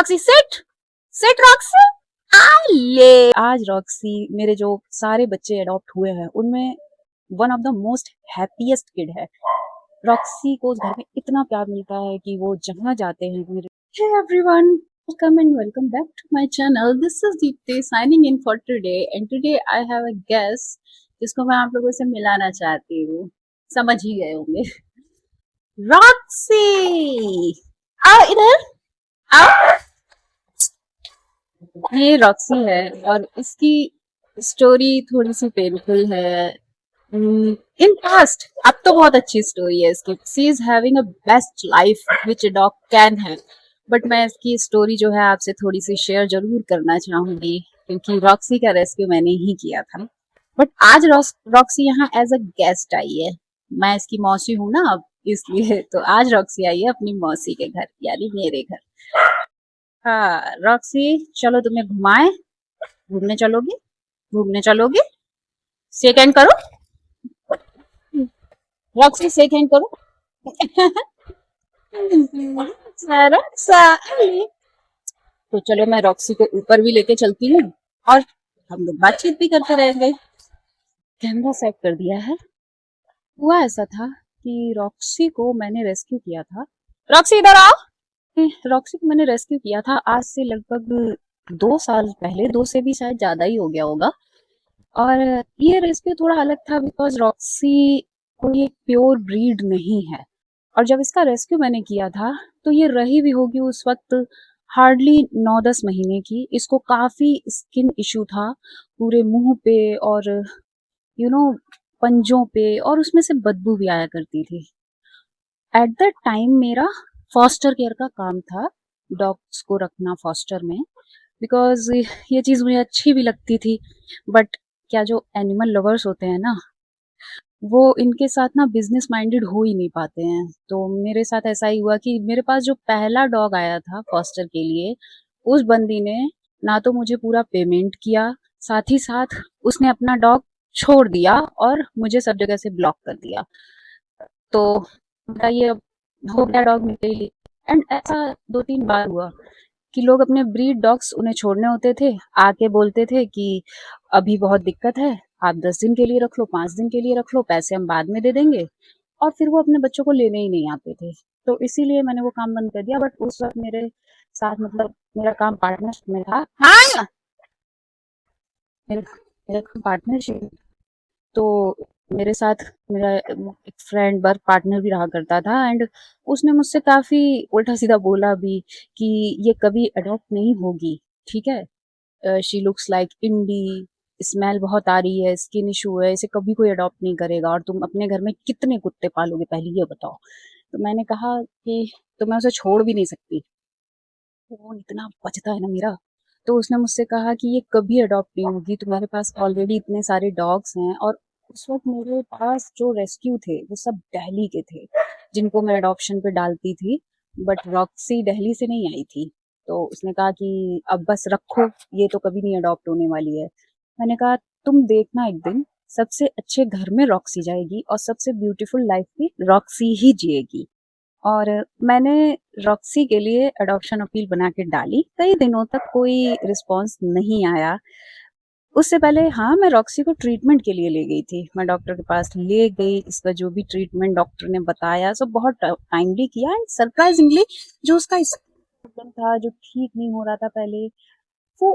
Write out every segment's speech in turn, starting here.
Roxy sit sit Roxy आ ले। आज Roxy मेरे जो सारे बच्चे अडॉप्ट हुए हैं उनमें one of the most happiest kid है। रॉक्सी को उस घर में इतना प्यार मिलता है कि वो जहाँ जाते हैं मेरे। Hey everyone, welcome and welcome back to my channel. This is Deepti signing in for today and today I have a guest जिसको मैं आप लोगों से मिलाना चाहती हूँ। समझ ही गए होंगे, रॉक्सी। आओ इधर आओ। ये रॉक्सी है और इसकी स्टोरी थोड़ी सी पेनफुल है। इन पास्ट अब तो बहुत अच्छी स्टोरी है इसकी। She is having a best life which a dog can have, but मैं इसकी स्टोरी जो है आपसे थोड़ी सी शेयर जरूर करना चाहूंगी क्योंकि रॉक्सी का रेस्क्यू मैंने ही किया था। बट आज रॉक्सी यहाँ एज अ गेस्ट आई है। मैं इसकी मौसी हूँ ना अब, इसलिए तो आज रॉक्सी आई है अपनी मौसी के घर, यानी मेरे घर। हाँ रॉक्सी, चलो तुम्हें घुमाए। घूमने चलोगी? घूमने चलोगी? शेक हैंड करो रॉक्सी, शेक हैंड करो। तो चलो मैं रॉक्सी को ऊपर भी लेके चलती हूँ और हम लोग बातचीत भी करते रहेंगे। कैमरा सेट कर दिया है। हुआ ऐसा था कि रॉक्सी को मैंने रेस्क्यू किया था। रॉक्सी इधर आओ। रॉक्सी को मैंने रेस्क्यू किया था आज से लगभग 2 साल पहले, 2 से भी शायद ज्यादा ही हो गया होगा। और ये रेस्क्यू थोड़ा अलग था बिकॉज रॉक्सी कोई एक प्योर ब्रीड नहीं है। और जब इसका रेस्क्यू मैंने किया था तो ये रही भी होगी उस वक्त हार्डली 9-10 महीने की। इसको काफी स्किन इशू था पूरे मुंह पे और पंजों पे, और उसमें से बदबू भी आया करती थी। एट द टाइम मेरा फॉस्टर केयर का काम था, डॉग्स को रखना फॉस्टर में, बिकॉज ये चीज मुझे अच्छी भी लगती थी। बट क्या जो एनिमल लवर्स होते हैं ना, वो इनके साथ ना बिजनेस माइंडेड हो ही नहीं पाते हैं। तो मेरे साथ ऐसा ही हुआ कि मेरे पास जो पहला डॉग आया था फॉस्टर के लिए, उस बंदी ने ना तो मुझे पूरा पेमेंट किया, साथ ही साथ उसने अपना डॉग छोड़ दिया और मुझे सब जगह से ब्लॉक कर दिया। तो बताइए अब हो गया डॉग मेरे लिए। एंड ऐसा 2-3 बार हुआ कि लोग अपने ब्रीड डॉग्स उन्हें छोड़ने होते थे, आके बोलते थे कि अभी बहुत दिक्कत है, आप 10 दिन के लिए रख लो, 5 दिन के लिए रख लो, पैसे हम बाद में दे देंगे। और फिर वो अपने बच्चों को लेने ही नहीं आते थे। तो इसीलिए मैंने वो काम बंद कर दिया। बट उस वक्त मेरे साथ मतलब मेरा काम पार्टनरशिप में था। हाँ, मेरा मेरा काम पार्टनरशिप। तो मेरे साथ मेरा एक फ्रेंड वर्क पार्टनर भी रहा करता था एंड उसने मुझसे काफी उल्टा सीधा बोला भी कि ये कभी अडॉप्ट नहीं होगी, ठीक है, she looks like indie, smell बहुत आ रही है, स्किन इशू है, इसे कभी कोई अडॉप्ट नहीं करेगा और तुम अपने घर में कितने कुत्ते पालोगे पहले ये बताओ। तो मैंने कहा कि तो मैं उसे छोड़ भी नहीं सकती, वो इतना बचता है ना मेरा। तो उसने मुझसे कहा कि ये कभी अडॉप्ट नहीं होगी, तुम्हारे पास ऑलरेडी इतने सारे डॉग्स हैं। और उस वक्त मेरे पास जो रेस्क्यू थे वो सब दिल्ली के थे जिनको मैं अडॉप्शन पे डालती थी, बट रॉक्सी दिल्ली से नहीं आई थी। तो उसने कहा कि अब बस रखो, ये तो कभी नहीं अडॉप्ट होने वाली है। मैंने कहा तुम देखना एक दिन सबसे अच्छे घर में रॉक्सी जाएगी और सबसे ब्यूटीफुल लाइफ भी रॉक्सी ही जिएगी। और मैंने रॉक्सी के लिए अडॉप्शन अपील बना के डाली। कई दिनों तक कोई रिस्पांस नहीं आया। उससे पहले हाँ, मैं रॉक्सी को ट्रीटमेंट के लिए ले गई थी, मैं डॉक्टर के पास ले गई। इसका जो भी ट्रीटमेंट डॉक्टर ने बताया सब बहुत टाइमली किया एंड सरप्राइजिंगली जो उसका प्रॉब्लम था जो ठीक नहीं हो रहा था पहले, वो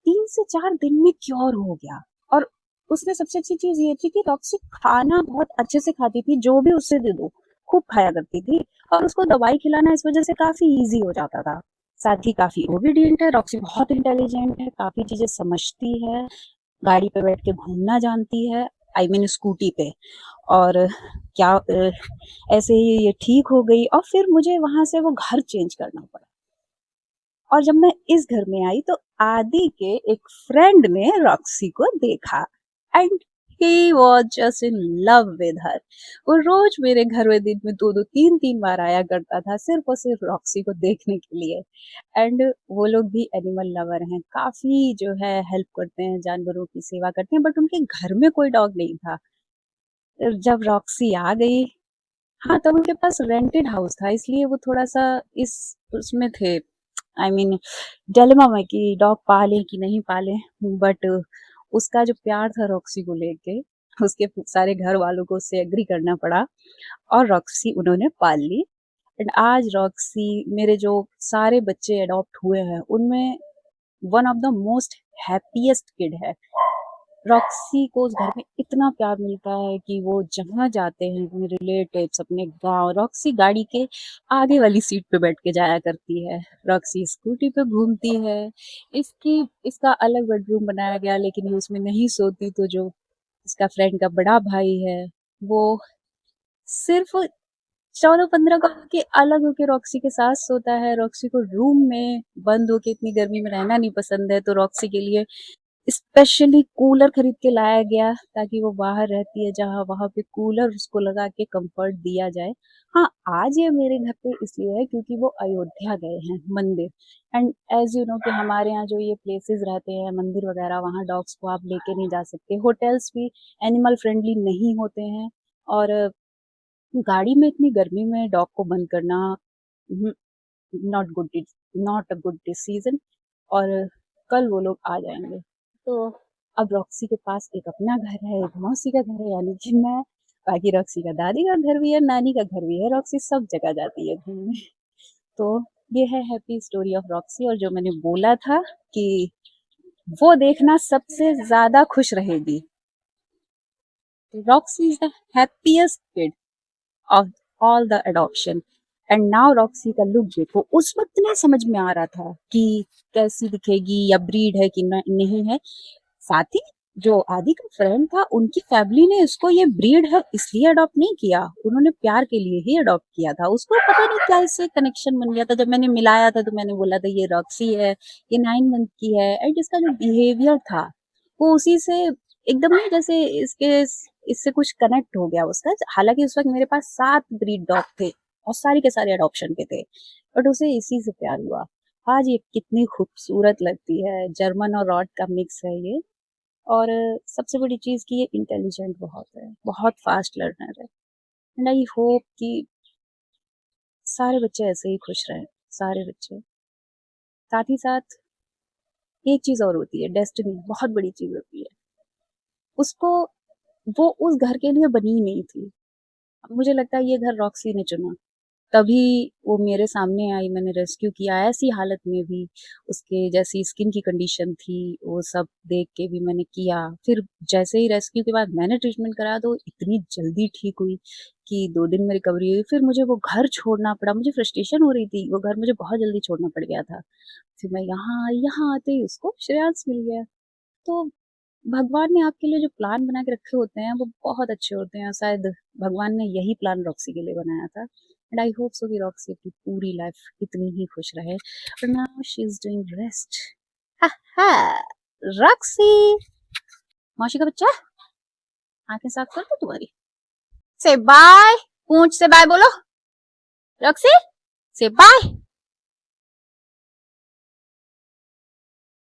3 से 4 दिन में क्योर हो गया। और उसमें सबसे अच्छी चीज ये थी कि रॉक्सी खाना बहुत अच्छे से खाती थी, जो भी उससे दे दो खूब खाया करती थी। और उसको दवाई खिलाना इस वजह से काफी इजी हो जाता था। साथ ही काफी ओबीडियंट है रॉक्सी, बहुत इंटेलिजेंट है, काफी चीजें समझती है, गाड़ी पे बैठ के घूमना जानती है, आई मीन स्कूटी पे। और क्या ऐसे ही ये ठीक हो गई और फिर मुझे वहां से वो घर चेंज करना पड़ा। और जब मैं इस घर में आई तो आदि के एक फ्रेंड ने रॉक्सी को देखा and he was just in love with her. वो रोज मेरे घर में दिन में 2-2 3-3 बार आया करता था सिर्फ और सिर्फ रॉक्सी को देखने के लिए। एंड वो लोग भी एनिमल लवर हैं, काफी जो है हेल्प करते हैं, जानवरों की सेवा करते हैं, बट उनके घर में कोई डॉग नहीं था। जब रॉक्सी आ गई, हाँ, तब उनके पास रेंटेड हाउस था इसलिए वो थोड़ा सा इस उसमें थे, आई मीन डिलेमा में कि डॉग पालें कि नहीं पालें। बट उसका जो प्यार था रॉक्सी को लेके, उसके सारे घर वालों को उससे एग्री करना पड़ा और रॉक्सी उन्होंने पाल ली। एंड आज रॉक्सी, मेरे जो सारे बच्चे अडॉप्ट हुए हैं उनमें one of the most happiest kid है। रॉक्सी को उस घर में इतना प्यार मिलता है कि वो जहाँ जाते हैं अपने रिलेटिव्स, अपने गांव, रॉक्सी गाड़ी के आगे वाली सीट पे बैठ के जाया करती है, रॉक्सी स्कूटी पे घूमती है। इसकी इसका अलग बेडरूम बनाया गया लेकिन ये उसमें नहीं सोती, तो जो इसका फ्रेंड का बड़ा भाई है वो सिर्फ 14-15 का होके अलग होके रॉक्सी के साथ सोता है। रॉक्सी को रूम में बंद होके इतनी गर्मी में रहना नहीं पसंद है, तो रॉक्सी के लिए स्पेशली कूलर खरीद के लाया गया ताकि वो बाहर रहती है जहाँ वहां पे कूलर उसको लगा के कंफर्ट दिया जाए। हाँ, आज ये मेरे घर पे इसलिए है क्योंकि वो अयोध्या गए हैं मंदिर। एंड एज यू नो कि हमारे यहाँ जो ये प्लेसेस रहते हैं मंदिर वगैरह, वहाँ डॉग्स को आप लेके नहीं जा सकते। होटल्स भी एनिमल फ्रेंडली नहीं होते हैं और गाड़ी में इतनी गर्मी में डॉग को बंद करना not good, not a good decision. और कल वो लोग आ जाएंगे, तो अब रॉक्सी के पास एक अपना घर है, एक मौसी का घर है यानी कि मैं, बाकी रॉक्सी का दादी का घर भी है, नानी का घर भी है, रॉक्सी सब जगह जाती है घूमने। तो ये है हैप्पी स्टोरी ऑफ रॉक्सी। और जो मैंने बोला था कि वो देखना सबसे ज्यादा खुश रहेगी, Roxy is the happiest kid of all the adoption. And now Roxy का लुक देखो, उस वक्त नहीं समझ में आ रहा था कि कैसी दिखेगी या ब्रीड है कि नहीं है। साथ ही जो आदि का फ्रेंड था उनकी फैमिली ने इसको ये ब्रीड है इसलिए अडॉप्ट नहीं किया, उन्होंने प्यार के लिए ही अडॉप्ट किया था। उसको पता नहीं क्या इससे कनेक्शन बन गया था। जब मैंने मिलाया था तो मैंने बोला था ये रॉक्सी है, ये 9 मंथ की है। एंड इसका जो बिहेवियर था वो उसी से एकदम नहीं, जैसे इसके इससे कुछ कनेक्ट हो गया उसका। हालांकि उस वक्त मेरे पास 7 ब्रीड डॉग थे और सारे के सारे अडॉप्शन के थे, बट उसे इसी से प्यार हुआ। आज ये कितनी खूबसूरत लगती है, जर्मन और रॉड का मिक्स है ये। और सबसे बड़ी चीज कि ये इंटेलिजेंट बहुत है, बहुत फास्ट लर्नर है। एंड आई होप कि सारे बच्चे ऐसे ही खुश रहें, सारे बच्चे। साथ ही साथ एक चीज और होती है, डेस्टिनी बहुत बड़ी चीज होती है। उसको, वो उस घर के लिए बनी ही नहीं थी। मुझे लगता है ये घर रॉक्सी ने चुना, तभी वो मेरे सामने आई, मैंने रेस्क्यू किया। ऐसी हालत में भी उसके जैसी स्किन की कंडीशन थी, वो सब देख के भी मैंने किया। फिर जैसे ही रेस्क्यू के बाद मैंने ट्रीटमेंट कराया तो इतनी जल्दी ठीक हुई कि 2 दिन में रिकवरी हुई। फिर मुझे वो घर छोड़ना पड़ा, मुझे फ्रस्ट्रेशन हो रही थी, वो घर मुझे बहुत जल्दी छोड़ना पड़ गया था। फिर मैं यहाँ आते ही उसको श्रेयांश मिल गया। तो भगवान ने आपके लिए जो प्लान बना के रखे होते हैं वो बहुत अच्छे होते हैं। शायद भगवान ने यही प्लान रॉक्सी के लिए बनाया था। एंड आई होप सो कि रॉक्सी अपनी पूरी लाइफ इतनी ही खुश रहे। और now she is doing rest. हा, रॉक्सी मौसी का बच्चा, आंखें साफ कर दो तुम्हारी। से बाय, पूंछ से बाय बोलो रॉक्सी, से बाय।